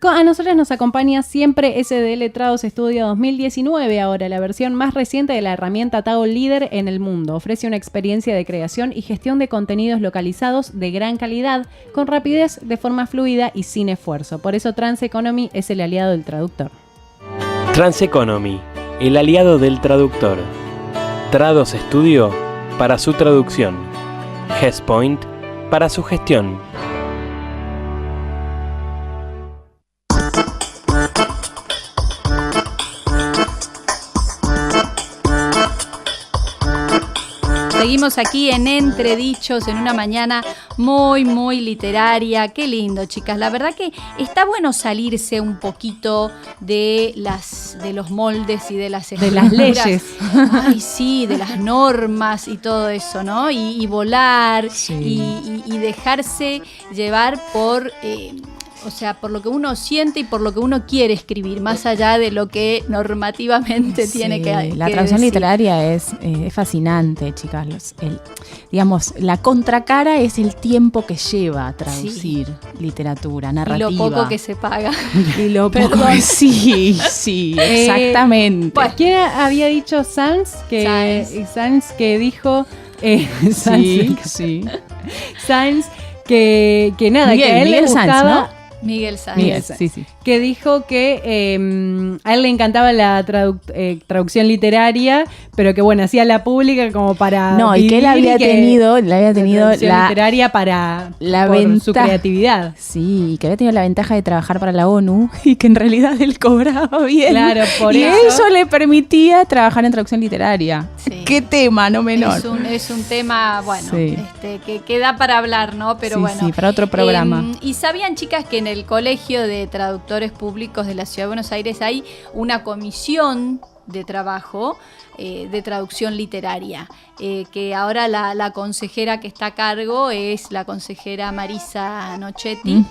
Speaker 4: A nosotros nos acompaña siempre SDL Letrados Estudio 2019, ahora la versión más reciente de la herramienta TAO líder en el mundo. Ofrece una experiencia de creación y gestión de contenidos localizados de gran calidad, con rapidez, de forma fluida y sin esfuerzo. Por eso Transeconomy es el aliado del traductor.
Speaker 5: Transeconomy, el aliado del traductor. Trados Studio para su traducción. GESPoint para su gestión.
Speaker 2: Seguimos aquí en Entredichos, en una mañana muy, muy literaria. Qué lindo, chicas. La verdad que está bueno salirse un poquito de los moldes y de las estructuras.
Speaker 4: De las leyes.
Speaker 2: Ay, sí, de las normas y todo eso, ¿no? Y volar, sí, y dejarse llevar por lo que uno siente y por lo que uno quiere escribir, más allá de lo que normativamente tiene que
Speaker 3: la traducción
Speaker 2: decir.
Speaker 3: literaria es fascinante, chicas. La contracara es el tiempo que lleva a traducir literatura, narrativa.
Speaker 2: Y lo poco que se paga.
Speaker 3: Y lo poco sí, exactamente.
Speaker 4: Bueno, ¿quién había dicho Sanz? Sanz que dijo... Sanz que nada, que a él le gustaba...
Speaker 3: Sanz, ¿no?
Speaker 2: Miguel Sanz.
Speaker 4: Sí. Que dijo que a él le encantaba la traducción literaria, pero que bueno, hacía la pública como para...
Speaker 3: No, y que él había tenido la
Speaker 4: literaria para su creatividad.
Speaker 3: Sí, y que había tenido la ventaja de trabajar para la ONU y que en realidad él cobraba bien.
Speaker 4: Claro, por eso.
Speaker 3: Y eso le permitía trabajar en traducción literaria.
Speaker 2: Sí.
Speaker 3: Qué tema, no menor.
Speaker 2: Es un tema, bueno, que da para hablar, ¿no? Pero bueno.
Speaker 3: Sí, para otro programa.
Speaker 2: Y sabían, chicas, que en el Colegio de Traductores Públicos de la Ciudad de Buenos Aires hay una comisión de trabajo de traducción literaria, que ahora la consejera que está a cargo es la consejera Marisa Nochetti.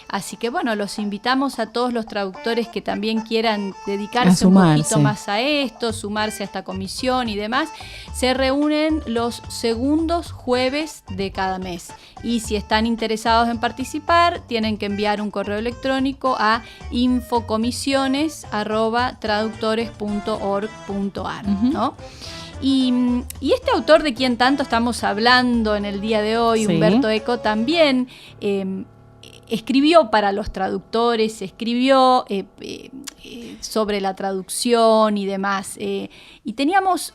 Speaker 2: Así que bueno, los invitamos a todos los traductores que también quieran dedicarse un poquito más a esto, sumarse a esta comisión y demás. Se reúnen los segundos jueves de cada mes. Y si están interesados en participar, tienen que enviar un correo electrónico a infocomisiones@traductores.org.ar, ¿no? Y este autor de quien tanto estamos hablando en el día de hoy, Umberto Eco, también escribió para los traductores, escribió sobre la traducción y demás. Y teníamos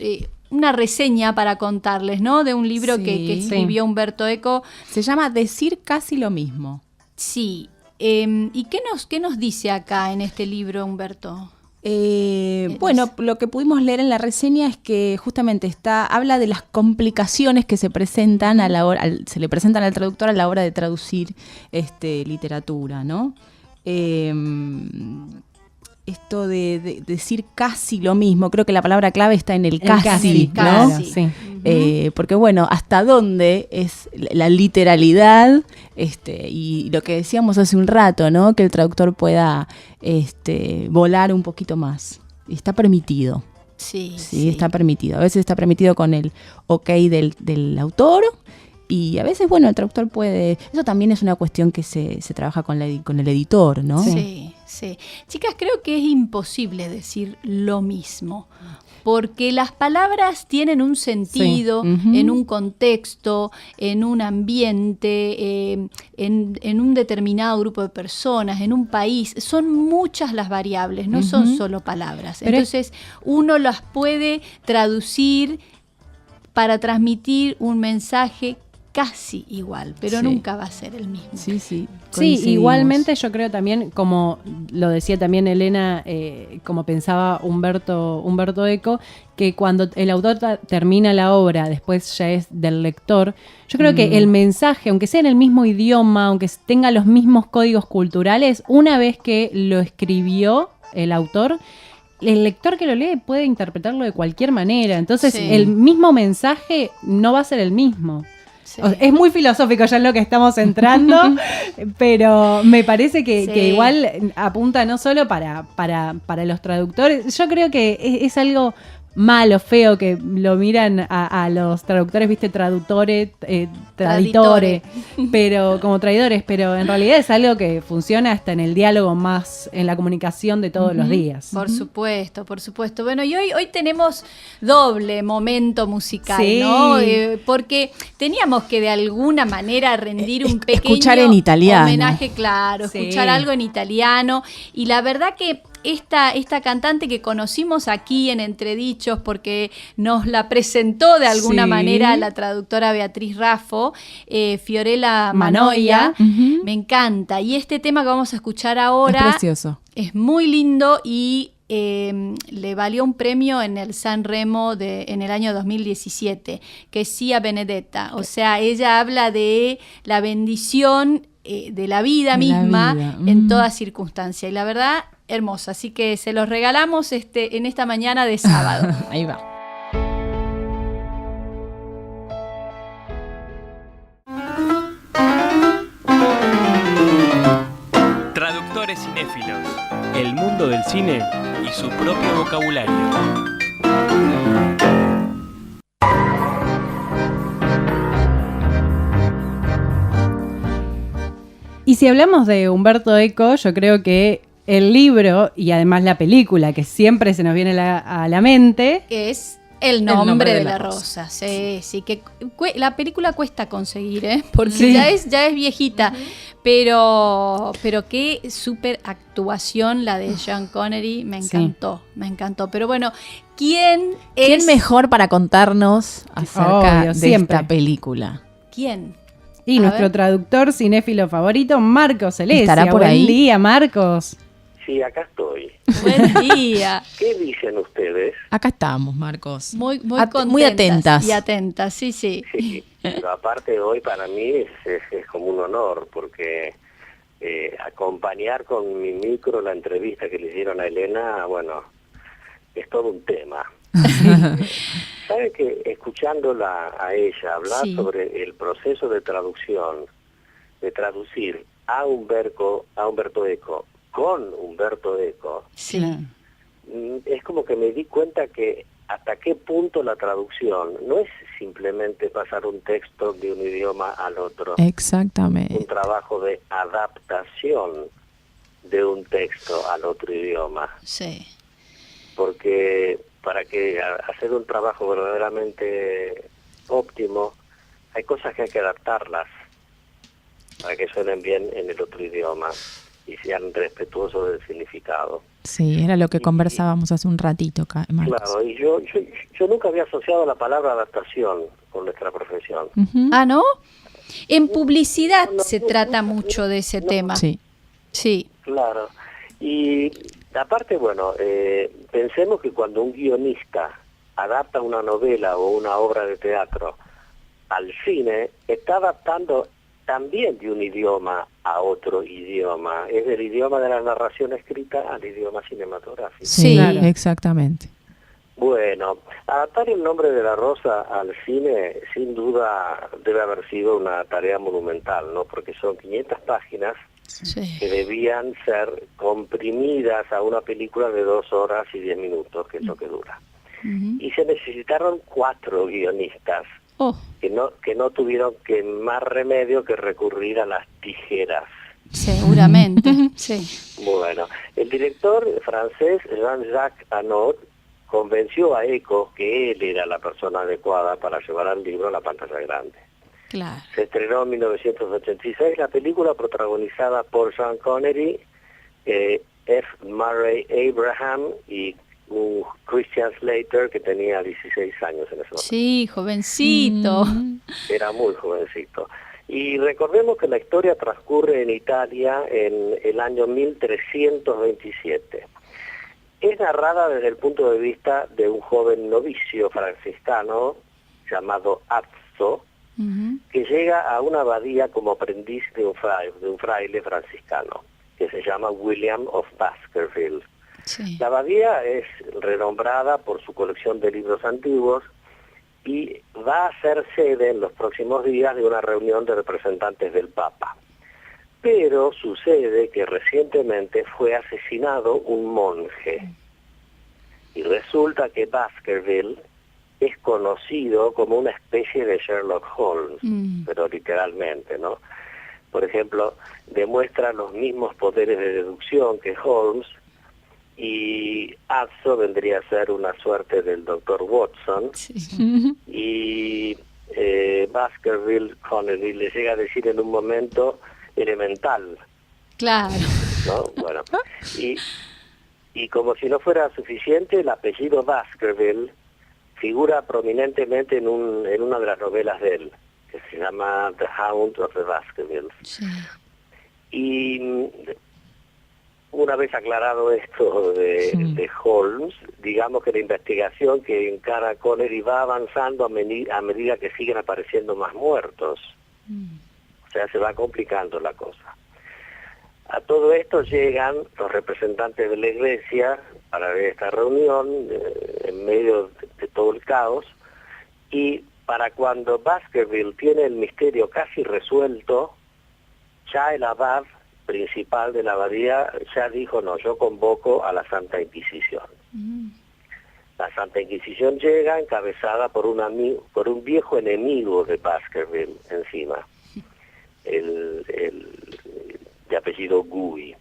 Speaker 2: una reseña para contarles, ¿no? De un libro que escribió Umberto Eco.
Speaker 3: Se llama Decir casi lo mismo.
Speaker 2: Sí. ¿Y qué nos dice acá en este libro, Humberto?
Speaker 3: Bueno, lo que pudimos leer en la reseña es que justamente habla de las complicaciones que se presentan se le presentan al traductor a la hora de traducir literatura, ¿no? Esto de decir casi lo mismo, creo que la palabra clave está en el casi, ¿no?
Speaker 4: Claro, sí.
Speaker 3: Porque bueno, hasta dónde es la literalidad, y lo que decíamos hace un rato, ¿no? Que el traductor pueda volar un poquito más. Y está permitido. Sí, está permitido. A veces está permitido con el ok del autor. Y a veces, bueno, el traductor puede... Eso también es una cuestión que se trabaja con el editor, ¿no?
Speaker 2: Sí. Chicas, creo que es imposible decir lo mismo, porque las palabras tienen un sentido en un contexto, en un ambiente, en un determinado grupo de personas, en un país. Son muchas las variables, no son solo palabras. Pero entonces, uno las puede traducir para transmitir un mensaje casi igual, pero nunca va a ser el mismo.
Speaker 4: Sí, igualmente yo creo también, como lo decía también Elena, como pensaba Umberto Eco, que cuando el autor termina la obra, después ya es del lector, yo creo que el mensaje, aunque sea en el mismo idioma, aunque tenga los mismos códigos culturales, una vez que lo escribió el autor, el lector que lo lee puede interpretarlo de cualquier manera. Entonces el mismo mensaje no va a ser el mismo. Es muy filosófico ya en lo que estamos entrando, pero me parece que igual apunta no solo para los traductores. Yo creo que es algo malo, feo, que lo miran a los traductores, viste, traditores, pero como traidores, pero en realidad es algo que funciona hasta en el diálogo más, en la comunicación de todos los días.
Speaker 2: Por supuesto. Bueno, y hoy tenemos doble momento musical, ¿no? Porque teníamos que de alguna manera rendir un pequeño
Speaker 3: escuchar en italiano.
Speaker 2: Homenaje, claro, escuchar algo en italiano, y la verdad que esta cantante que conocimos aquí en Entredichos, porque nos la presentó de alguna manera la traductora Beatriz Raffo, Fiorella Mannoia, me encanta. Y este tema que vamos a escuchar ahora
Speaker 3: es precioso.
Speaker 2: Es muy lindo y le valió un premio en el Sanremo en el año 2017, que es Sia Benedetta. O sea, ella habla de la bendición de la vida misma en toda circunstancia. Y la verdad, hermosa. Así que se los regalamos en esta mañana de sábado.
Speaker 3: Ahí va.
Speaker 5: Traductores cinéfilos, el mundo del cine y su propio vocabulario.
Speaker 4: Y si hablamos de Umberto Eco, yo creo que el libro y además la película que siempre se nos viene a la mente
Speaker 2: es El nombre de la rosa. Sí, que la película cuesta conseguir, porque ya es viejita, pero qué súper actuación la de Sean Connery, me encantó. Pero bueno, ¿quién
Speaker 3: mejor para contarnos acerca de esta película?
Speaker 2: ¿Quién?
Speaker 4: Y nuestro traductor cinéfilo favorito, Marcos Celestia.
Speaker 3: ¿Estará por ahí?
Speaker 4: Buen día, Marcos.
Speaker 10: Sí, acá estoy.
Speaker 2: Buen día.
Speaker 10: ¿Qué dicen ustedes?
Speaker 3: Acá estamos, Marcos.
Speaker 2: Muy
Speaker 3: muy atentas.
Speaker 2: Y atentas, sí.
Speaker 10: Sí, pero aparte hoy para mí es como un honor, porque acompañar con mi micro la entrevista que le hicieron a Elena, bueno, es todo un tema. ¿Sabe que escuchándola a ella hablar sobre el proceso de traducción, de traducir a Umberto Eco con Umberto Eco,
Speaker 2: Sí.
Speaker 10: es como que me di cuenta que hasta qué punto la traducción no es simplemente pasar un texto de un idioma al otro.
Speaker 3: Exactamente.
Speaker 10: Un trabajo de adaptación de un texto al otro idioma.
Speaker 2: Sí.
Speaker 10: Porque para que hacer un trabajo verdaderamente óptimo, hay cosas que hay que adaptarlas para que suenen bien en el otro idioma y sean respetuosos del significado.
Speaker 3: Sí, era lo que conversábamos hace un ratito, Marcos.
Speaker 10: Claro, y yo nunca había asociado la palabra adaptación con nuestra profesión.
Speaker 2: Ah, ¿no? En publicidad se trata mucho de ese tema.
Speaker 3: Sí.
Speaker 2: Sí.
Speaker 10: Claro. Y aparte, bueno, pensemos que cuando un guionista adapta una novela o una obra de teatro al cine, está adaptando también de un idioma a otro idioma. Es del idioma de la narración escrita al idioma cinematográfico.
Speaker 3: Sí, claro. Exactamente.
Speaker 10: Bueno, adaptar El nombre de la rosa al cine sin duda debe haber sido una tarea monumental, ¿no? Porque son 500 páginas que debían ser comprimidas a una película de 2 horas y 10 minutos, que es lo que dura. Y se necesitaron 4 guionistas que no tuvieron que más remedio que recurrir a las tijeras.
Speaker 2: Seguramente, sí.
Speaker 10: Bueno, el director francés Jean-Jacques Annaud convenció a Eco que él era la persona adecuada para llevar al libro a la pantalla grande.
Speaker 2: Claro.
Speaker 10: Se estrenó en 1986 la película protagonizada por Sean Connery, F. Murray Abraham y un Christian Slater que tenía 16 años en ese momento.
Speaker 2: Sí, jovencito.
Speaker 10: Era muy jovencito. Y recordemos que la historia transcurre en Italia en el año 1327. Es narrada desde el punto de vista de un joven novicio franciscano llamado Azzo, que llega a una abadía como aprendiz de un fraile franciscano, que se llama William of Baskerville.
Speaker 2: Sí.
Speaker 10: La abadía es renombrada por su colección de libros antiguos y va a ser sede en los próximos días de una reunión de representantes del Papa. Pero sucede que recientemente fue asesinado un monje y resulta que Baskerville es conocido como una especie de Sherlock Holmes, pero literalmente, ¿no? Por ejemplo, demuestra los mismos poderes de deducción que Holmes, y Azzo vendría a ser una suerte del Dr. Watson, y Baskerville Connery le llega a decir en un momento elemental.
Speaker 2: Claro.
Speaker 10: ¿No? Bueno, y como si no fuera suficiente, el apellido Baskerville figura prominentemente en una de las novelas de él, que se llama The Hound of the Baskervilles.
Speaker 2: Sí.
Speaker 10: Y una vez aclarado esto de Holmes, digamos que la investigación que encara Connery va avanzando a medida que siguen apareciendo más muertos. O sea, se va complicando la cosa. A todo esto llegan los representantes de la iglesia para ver esta reunión en medio de todo el caos, y para cuando Baskerville tiene el misterio casi resuelto, ya el abad principal de la abadía ya dijo: no, yo convoco a la Santa Inquisición. La Santa Inquisición llega encabezada por un viejo enemigo de Baskerville encima, el de apellido Guy.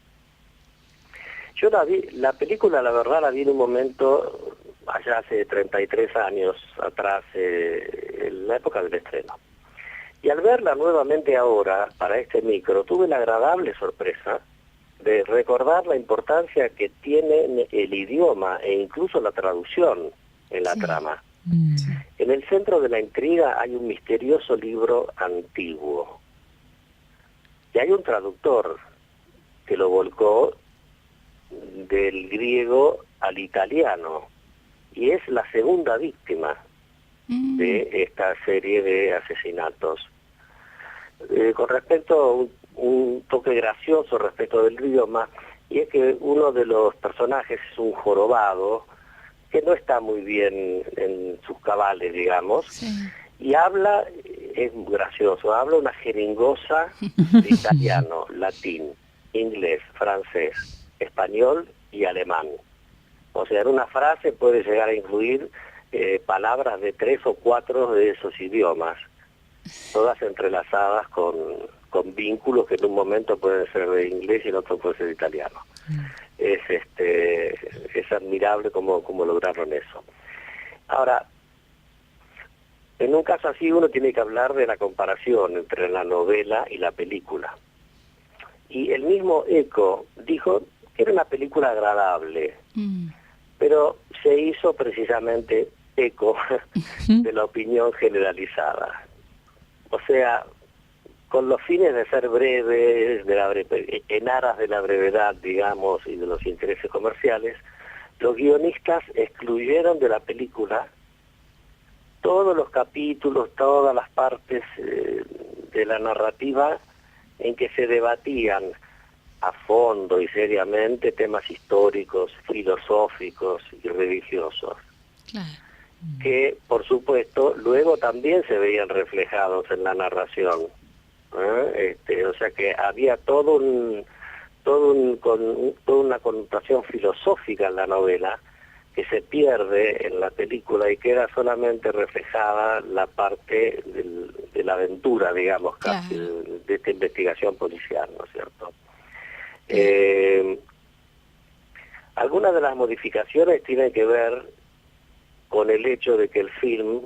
Speaker 10: Yo la película, la verdad, la vi en un momento allá hace 33 años atrás, en la época del estreno. Y al verla nuevamente ahora, para este micro, tuve la agradable sorpresa de recordar la importancia que tiene el idioma e incluso la traducción en la trama. En el centro de la intriga hay un misterioso libro antiguo. Y hay un traductor que lo volcó del griego al italiano. Y es la segunda víctima de esta serie de asesinatos. Con respecto a un toque gracioso respecto del idioma, y es que uno de los personajes es un jorobado que no está muy bien en sus cabales, digamos, y habla es gracioso. Habla una jeringosa de italiano, latín, inglés, francés, español y alemán. O sea, en una frase puede llegar a incluir palabras de 3 o 4 de esos idiomas, todas entrelazadas con vínculos que en un momento pueden ser de inglés y en otro puede ser de italiano. Es admirable cómo lograron eso. Ahora, en un caso así uno tiene que hablar de la comparación entre la novela y la película. Y el mismo Eco dijo que era una película agradable, pero se hizo precisamente eco de la opinión generalizada. O sea, con los fines de ser breves, en aras de la brevedad, digamos, y de los intereses comerciales, los guionistas excluyeron de la película todos los capítulos, todas las partes de la narrativa en que se debatían a fondo y seriamente temas históricos, filosóficos y religiosos. Claro. Que, por supuesto, luego también se veían reflejados en la narración. O sea que había toda una connotación filosófica en la novela que se pierde en la película y queda solamente reflejada la parte de la aventura, digamos, claro, casi, de esta investigación policial, ¿no es cierto? Algunas de las modificaciones tienen que ver con el hecho de que el film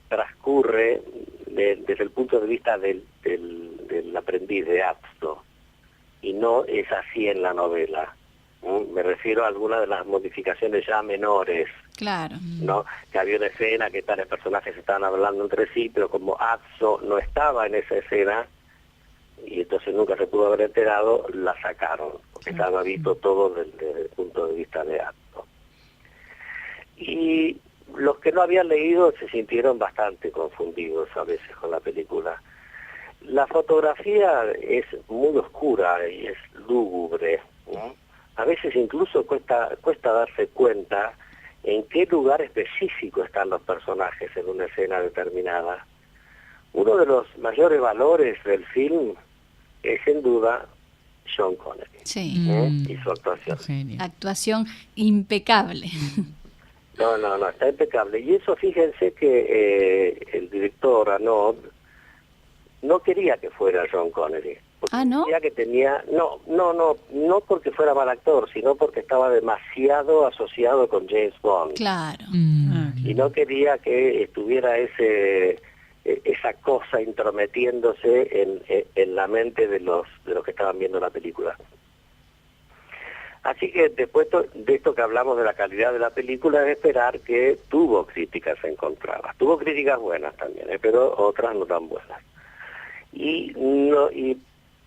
Speaker 10: transcurre desde el punto de vista del aprendiz de Atzo, y no es así en la novela. Me refiero a algunas de las modificaciones ya menores.
Speaker 2: Claro.
Speaker 10: ¿No? Que había una escena que tales personajes estaban hablando entre sí, pero como Atzo no estaba en esa escena, y entonces nunca se pudo haber enterado, la sacaron, porque estaba visto todo desde el punto de vista de Atzo. Y los que no habían leído se sintieron bastante confundidos a veces con la película. La fotografía es muy oscura y es lúgubre, ¿no? A veces incluso cuesta darse cuenta en qué lugar específico están los personajes en una escena determinada. Uno de los mayores valores del film es sin duda Sean Connery, y su actuación.
Speaker 2: Actuación impecable.
Speaker 10: No, está impecable. Y eso, fíjense que el director Arnaud no quería que fuera Sean Connery.
Speaker 2: ¿No?
Speaker 10: Decía que tenía, no porque fuera mal actor, sino porque estaba demasiado asociado con James Bond.
Speaker 2: Claro.
Speaker 10: Y no quería que estuviera esa cosa intrometiéndose en la mente de los que estaban viendo la película. Así que después de esto que hablamos de la calidad de la película, es esperar que tuvo críticas encontradas. Tuvo críticas buenas también, pero otras no tan buenas. Y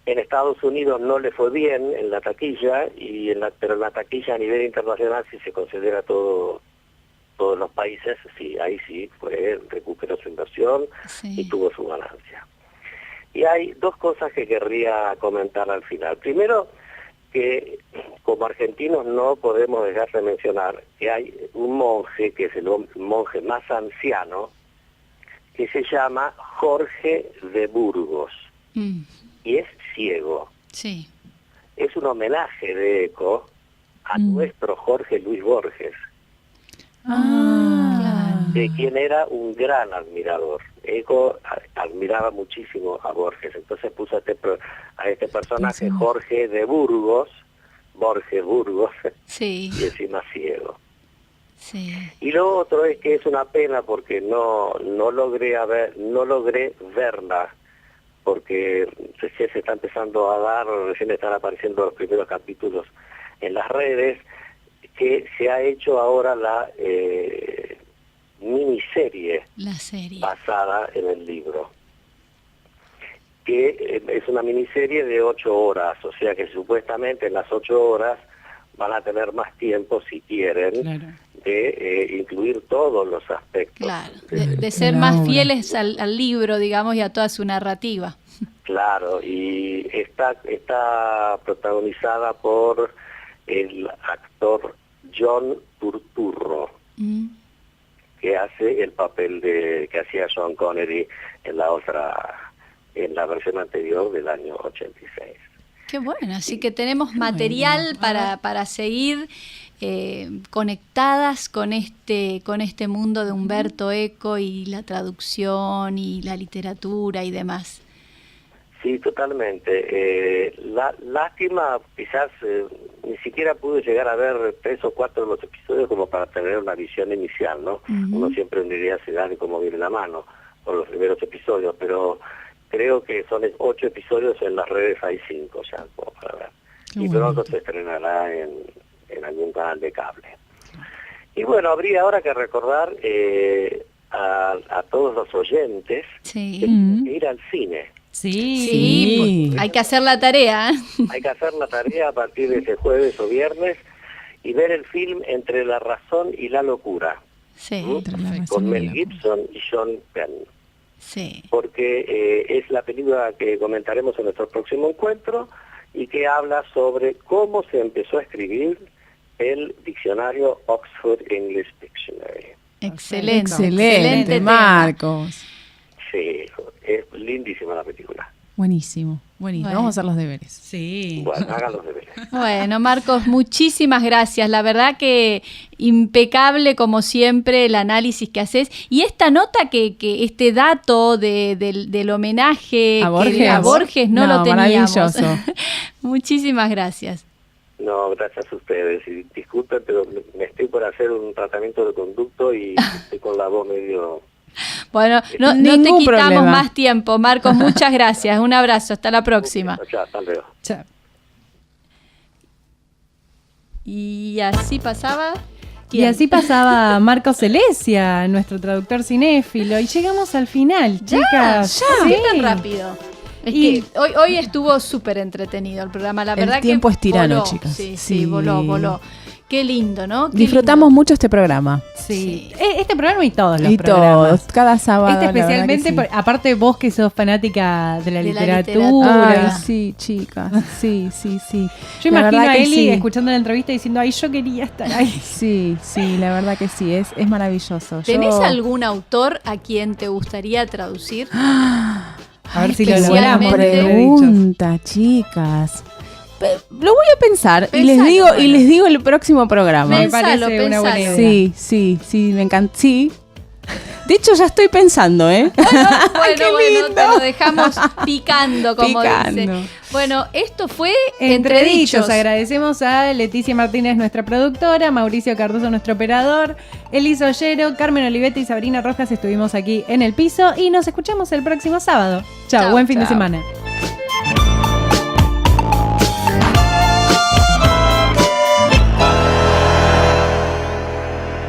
Speaker 10: en Estados Unidos no le fue bien en la taquilla, pero en la taquilla a nivel internacional, si se considera todos los países, sí, ahí sí recuperó su inversión y tuvo su ganancia. Y hay dos cosas que querría comentar al final. Primero, que como argentinos no podemos dejar de mencionar que hay un monje, que es el monje más anciano, que se llama Jorge de Burgos, y es ciego.
Speaker 2: Sí.
Speaker 10: Es un homenaje de Eco a nuestro Jorge Luis Borges, de quien era un gran admirador. Eco admiraba muchísimo a Borges, entonces puso a este personaje Jorge de Burgos, y encima ciego.
Speaker 2: Sí.
Speaker 10: Y lo otro es que es una pena porque no logré verla, porque recién se está empezando a dar, recién están apareciendo los primeros capítulos en las redes, que se ha hecho ahora la miniserie basada en el libro, que es una miniserie de 8 horas, o sea que supuestamente en las 8 horas van a tener más tiempo, si quieren, de incluir todos los aspectos.
Speaker 2: Claro, de ser más fieles al libro, digamos, y a toda su narrativa.
Speaker 10: Claro, y está protagonizada por el actor John Turturro, que hace el papel que hacía Sean Connery en la versión anterior del año 86.
Speaker 2: Qué bueno, así que tenemos material para seguir conectadas con este mundo de Umberto Eco y la traducción y la literatura y demás.
Speaker 10: Sí, totalmente. Lástima, quizás ni siquiera pude llegar a ver 3 o 4 de los episodios como para tener una visión inicial, ¿no? Uno siempre diría se da de cómo viene la mano por los primeros episodios, pero creo que son 8 episodios, en las redes hay 5 ya como para ver. Y pronto se estrenará en algún canal de cable. Y bueno, habría ahora que recordar a todos los oyentes ir al cine.
Speaker 2: Sí, hay que hacer la tarea.
Speaker 10: Hay que hacer la tarea a partir de ese jueves o viernes y ver el film Entre la razón y la locura. Con Mel Gibson y Sean Penn. Porque es la película que comentaremos en nuestro próximo encuentro y que habla sobre cómo se empezó a escribir el diccionario Oxford English Dictionary.
Speaker 3: Excelente, Marcos.
Speaker 10: Sí, es lindísima la película.
Speaker 3: Buenísimo. Vamos a hacer los deberes.
Speaker 8: Sí.
Speaker 10: Bueno, hagan los deberes.
Speaker 2: Bueno, Marcos, muchísimas gracias. La verdad que impecable, como siempre, el análisis que haces. Y esta nota, que este dato del homenaje a Borges no lo teníamos.
Speaker 3: Maravilloso.
Speaker 2: Muchísimas gracias.
Speaker 10: No, gracias a ustedes. Y disculpen, pero me estoy por hacer un tratamiento de conducto y estoy con la voz medio...
Speaker 2: Bueno, no te quitamos más tiempo, Marcos. Muchas gracias. Un abrazo. Hasta la próxima.
Speaker 10: Chao, hasta luego.
Speaker 3: Chao.
Speaker 2: Y así pasaba...
Speaker 4: ¿Quién? Y así pasaba Marcos Celestia, nuestro traductor cinéfilo. Y llegamos al final, chicas.
Speaker 2: Ya. Sí. Tan rápido. Es que hoy estuvo súper entretenido el programa. La verdad
Speaker 3: el tiempo
Speaker 2: que
Speaker 3: es tirano,
Speaker 2: voló.
Speaker 3: chicas.
Speaker 2: Sí, voló. Qué lindo, ¿no?
Speaker 3: Disfrutamos mucho este programa.
Speaker 4: Sí. Este programa y todos los programas.
Speaker 3: Cada sábado.
Speaker 4: Especialmente, aparte vos que sos fanática de la literatura.
Speaker 3: Ay, sí, chicas. Sí.
Speaker 4: Yo imagino a Eli escuchando la entrevista diciendo, ay, yo quería estar ahí.
Speaker 3: Sí, la verdad que sí, es maravilloso.
Speaker 2: ¿Tenés algún autor a quien te gustaría traducir?
Speaker 4: A ver si lo logramos.
Speaker 3: Pregunta, chicas. Lo voy a pensar y les digo el próximo programa.
Speaker 4: Me parece una buena idea.
Speaker 3: Sí, me encanta. Sí. De hecho, ya estoy pensando, ¿eh?
Speaker 2: Bueno, te lo dejamos picando, como dice. Bueno, esto fue Entre Dichos.
Speaker 4: Agradecemos a Leticia Martínez, nuestra productora, Mauricio Cardoso, nuestro operador, Elisa Ollero, Carmen Olivetti y Sabrina Rojas estuvimos aquí en el piso y nos escuchamos el próximo sábado. Chao, buen fin de semana.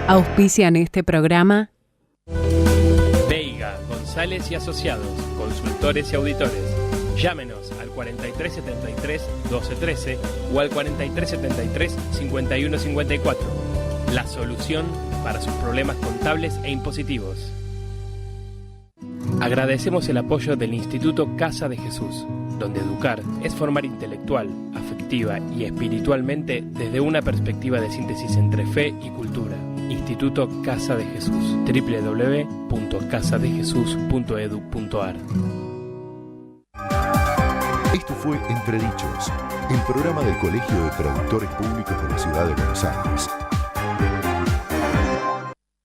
Speaker 11: Auspician este programa
Speaker 5: Veiga, González y Asociados, consultores y auditores. Llámenos al 4373-1213 o al 4373-5154. La solución para sus problemas contables e impositivos. Agradecemos el apoyo del Instituto Casa de Jesús, donde educar es formar intelectual, afectiva y espiritualmente desde una perspectiva de síntesis entre fe y cultura. Instituto Casa de Jesús, www.casadejesús.edu.ar.
Speaker 1: Esto fue Entre Dichos, el programa del Colegio de Traductores Públicos de la Ciudad de Buenos Aires.